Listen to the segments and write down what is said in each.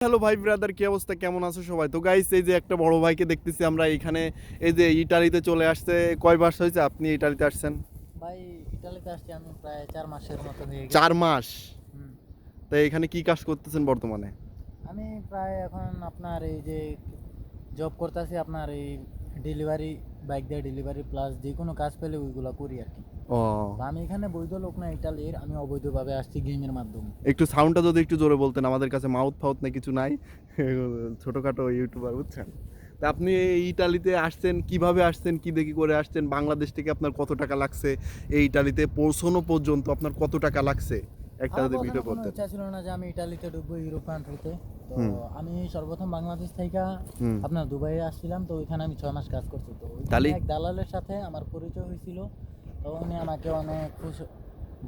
Hello ভাই brother, কি অবস্থা, কেমন আছো সবাই? তো গাইস, এই যে একটা বড় ভাইকে দেখতেছি আমরা এখানে, এই যে ইটালিতে চলে আসছে। কয় মাস হয়েছে আপনি ইটালিতে আসছেন? ভাই, ইটালিতে আসছি আমি প্রায় 4 মাসের মতো হয়ে গেছে। 4 মাস? হুম। তো এখানে কি কাজ করতেছেন বর্তমানে? আমি প্রায় এখন আপনার এই যে জব করতেছি, আপনার এই ডেলিভারি, বাইক দিয়ে ডেলিভারি প্লাস যে কোনো কাজ পেলে ওইগুলো করি আর কি। ও, তো আমি এখানে বৈধ লোক না ইটালির, আমি অবৈধভাবে আসছি গেমের মাধ্যমে। একটু সাউন্ডটা যদি একটু জোরে বলতেন, আমাদের কাছে মাউথ ফাউথ না কিছু নাই। ছোটখাটো ইউটিউবার, বুঝছেন? তা আপনি এই ইটালিতে আসছেন, কিভাবে আসছেন, কি দেখি করে আসছেন? বাংলাদেশ থেকে আপনার কত টাকা লাগছে? এই ইটালিতে পৌঁছানো পর্যন্ত আপনার কত টাকা লাগছে? একটা আমার যদি কখনো ভিডিও কোনো করতেন। ইচ্ছা ছিল না যে আমি ইটালিতে ঢুকবো, ইউরোপ কান্ট্রিতে। তো হুম। আমি সর্বপ্রথম বাংলাদেশ থেকে হুম। আপনার দুবাইয়ে আসছিলাম। তো ওইখানে আমি 6 মাস কাজ করছি। তো ওইখানে তাহলে এক দালালের সাথে আমার পরিচয় হয়েছিল। তো উনি আমাকে অনেক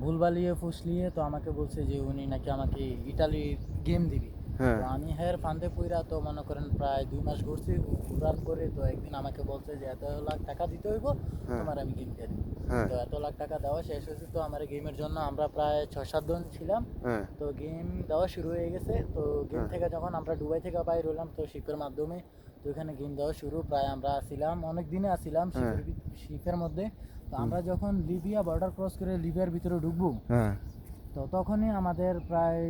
ভুলভালিয়ে ফুসলিয়ে তো আমাকে বলছে যে উনি নাকি আমাকে ইটালির গেম দিবি। হ্যাঁ। তো আমি হের ফান্দে পইরা তো মনে করেন প্রায় 2 মাস ঘুরছি। ঘুরার পরে তো একদিন আমাকে বলছে যে এত লাখ টাকা দিতে হইব, হ্যাঁ। তোমার আমি গেম দিয়ে দিব। হ্যাঁ। তো এত লাখ টাকা দেওয়া শেষ হয়েছে। তো আমার গেমের জন্য আমরা প্রায় 6-7 জন ছিলাম। হ্যাঁ। তো গেম দেওয়া শুরু হয়ে গেছে। তো গেম হ্যাঁ। থেকে যখন আমরা দুবাই থেকে বাইর হলাম তো শিপের মাধ্যমে, তো এখানে গেম দেওয়া শুরু। প্রায় আমরা আসছিলাম অনেক দিনে আসছিলাম হ্যাঁ। শিপের মধ্যে। তো হুম। আমরা যখন লিবিয়া বর্ডার ক্রস করে লিবিয়ার ভিতরে ঢুকবো, হ্যাঁ। তো তখনই আমাদের প্রায়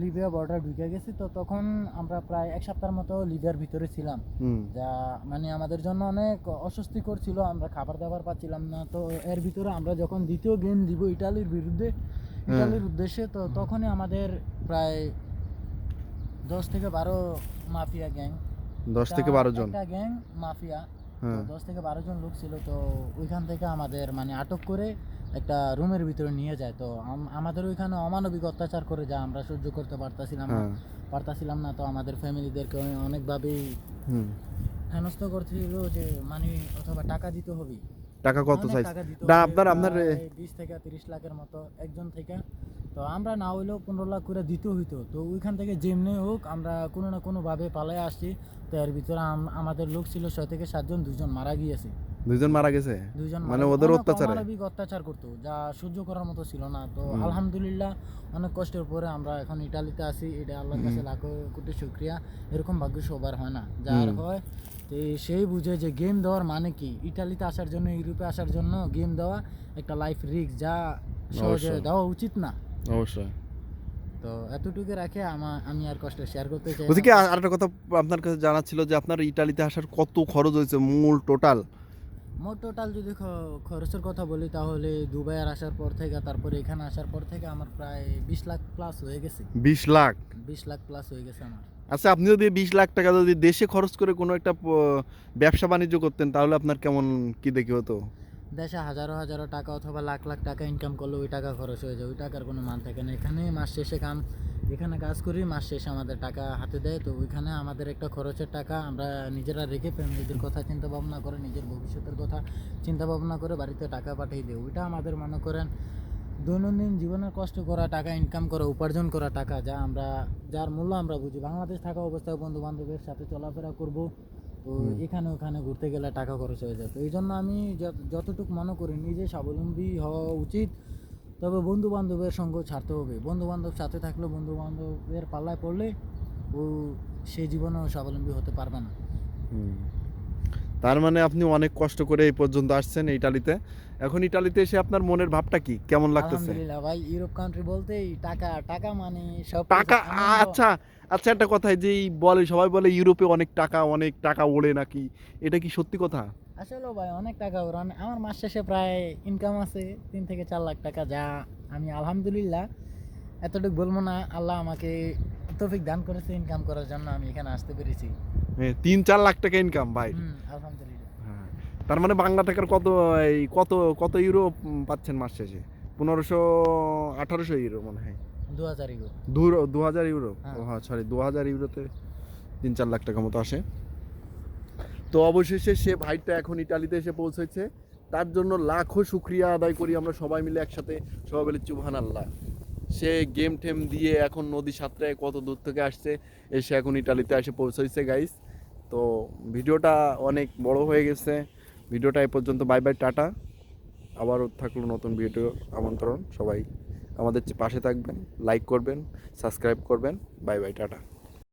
লিবিয়া বর্ডার ঢুকে গেছি। তো তখন আমরা প্রায় 1 সপ্তাহের মতো লিবিয়ার ভিতরে ছিলাম। হুম। যা মানে আমাদের জন্য অনেক অস্বস্তিকর ছিল, আমরা খাবার দাবার পাচ্ছিলাম না। তো এর ভিতরে আমরা যখন দ্বিতীয় গেম দিব ইটালির বিরুদ্ধে, হ্যাঁ। ইটালির উদ্দেশ্যে, তো তখনই আমাদের প্রায় 10 থেকে 12 মাফিয়া গ্যাং, 10 একটা থেকে 12 জন? একটা গ্যাং মাফিয়া। তো হ্যাঁ। 10 থেকে 12 জন লোক ছিল। তো ওইখান থেকে আমাদের মানে আটক করে একটা রুমের ভিতরে নিয়ে যায়। তো আমাদের ওইখানে অমানবিক অত্যাচার করে, যা আমরা সহ্য করতে হ্যাঁ। পারতাছিলাম না। তো আমাদের ফ্যামিলিদেরকে অনেকভাবেই হুম। হেনস্থা করছিল যে মানে অথবা টাকা দিতে হবে, টাকা কত অনেক চাইছে? টাকা দিতে না, হবে, আপনার আপনার প্রায় 20 থেকে 30 লাখের মতো একজন থেকে। তো আমরা না হইলেও 15 লাখ করে দিতে হইতো। তো ওইখান থেকে যেমনি হোক আমরা কোনো না কোনোভাবে পালায় আসছি। তো এর ভিতরে আমাদের লোক ছিল 6 থেকে 7 জন, 2 জন মারা গিয়েছে। 2 জন মারা গেছে? 2 জন মানে মারা গেছে, ওদের অনেক অত্যাচারে? অমানবিক অত্যাচার করতো, যা সহ্য করার মতো ছিল না। তো হুম। আলহামদুলিল্লাহ, অনেক কষ্টের পরে আমরা এখন ইটালিতে আছি। এটা আল্লাহর কাছে লাখো কোটি শুকরিয়া। এরকম ভাগ্য সবার হয় না, যার হুম। হয় তো সেই বুঝে যে গেম দেওয়ার মানে কি। ইটালিতে আসার জন্য, ইউরোপে আসার জন্য গেম দেওয়া একটা লাইফ রিস্ক, যা সহজে অবশ্যই। দেওয়া উচিত না। অবশ্যই। তো এতটুকু রাখে আমি আর কষ্ট শেয়ার করতে চাই বলছি না। কি, তো আরেকটা কথা আপনার কাছে জানার ছিল যে আপনার ইটালিতে আসার কত খরচ হয়েছে মূল টোটাল? মোট টোটাল যদি খরচের কথা বলি, তাহলে দুবাইয়ের আসার পর থেকে, তারপরে এখানে আসার পর থেকে আমার প্রায় 20 লাখ প্লাস হয়ে গেছে। 20 লাখ? 20 লাখ প্লাস হয়ে গেছে আমার। আচ্ছা, আপনি যদি 20 লাখ টাকা যদি দেশে খরচ করে কোনো একটা ব্যবসা বাণিজ্য করতেন, তাহলে আপনার কেমন কি দেখি হতো? দেশে হাজারো হাজারো টাকা অথবা লাখ লাখ টাকা ইনকাম করলে ওই টাকা খরচ হয়ে যায়, ওই টাকার কোনো মান থাকে না। এখানে মাস শেষে এখানে কাজ করি, মাস শেষে আমাদের টাকা হাতে দেয়। তো ওইখানে আমাদের একটা খরচের টাকা আমরা নিজেরা রেখে ফ্যামিলিদের কথা চিন্তা ভাবনা করে, নিজের ভবিষ্যতের কথা চিন্তা ভাবনা করে বাড়িতে টাকা পাঠিয়ে দিই। ওইটা আমাদের মনে করেন দৈনন্দিন জীবনের কষ্ট করা টাকা, ইনকাম করা, উপার্জন করা টাকা, যার মূল্য আমরা বুঝি। বাংলাদেশ থাকা অবস্থায় বন্ধু বান্ধবের সাথে চলাফেরা করব, তো হুম। এখানে ওখানে ঘুরতে গেলে টাকা খরচ হয়ে যায়। তো এই জন্য আমি যতটুকু মনে করি নিজে স্বাবলম্বী হওয়া উচিত। তবে বন্ধু বান্ধবের সঙ্গ ছাড়তে হবে। বন্ধু বান্ধব সাথে থাকলে, বন্ধু বান্ধবের পাল্লায় পড়লে ও সে জীবনেও স্বাবলম্বী হতে পারবে না। হুম। তার মানে আপনি অনেক কষ্ট করে এই পর্যন্ত আসছেন ইটালিতে। এখন ইটালিতে এসে আপনার মনের ভাবটা কি, কেমন লাগতেছে? আলহামদুলিল্লাহ ভাই, ইউরোপ কান্ট্রি বলতেই টাকা, টাকা মানে সব কিছু টাকা? আনন্দ। আচ্ছা। আচ্ছা, একটা কথা, যে বলে সবাই বলে ইউরোপে অনেক টাকা ওড়ে নাকি, এটা কি সত্যি কথা? আসলে ভাই অনেক টাকা ওরান, আমার মাস শেষে প্রায় ইনকাম আছে 3 থেকে 4 লাখ টাকা, যা আমি আলহামদুলিল্লাহ এতটুকু বলবো না। আল্লাহ আমাকে তৌফিক দান করেছে ইনকাম করার জন্য, আমি এখানে আসতে পেরেছি। 3-4 লাখ টাকা ইনকাম ভাই? আলহামদুলিল্লাহ। হ্যাঁ। তার মানে বাংলা টাকার কত, এই কত কত ইউরো পাচ্ছেন মাস শেষে? 1500-1800 ইউরো মনে হয়। 2000 ইউরো। 2000 ইউরো? হ্যাঁ। ও হ্যাঁ, সরি, 2000 ইউরোতে 3-4 লাখ টাকা মতো আসে। তো অবশেষে সে ভাইটা এখন ইটালিতে এসে পৌঁছেছে, তার জন্য লাখো শুক্রিয়া আদায় করি আমরা সবাই মিলে একসাথে। সবাই বলে চুবহান আল্লাহ। সে গেম টেম দিয়ে এখন নদী সাঁতরায় কত দূর থেকে আসছে, এসে এখন ইটালিতে এসে পৌঁছেছে গাইস। তো ভিডিওটা অনেক বড় হয়ে গেছে, ভিডিওটা এ পর্যন্ত। Bye bye, tata. আবারও থাকলো নতুন ভিডিও আমন্ত্রণ। সবাই আমাদের পাশে থাকবেন, লাইক করবেন, সাবস্ক্রাইব করবেন। Bye bye, tata.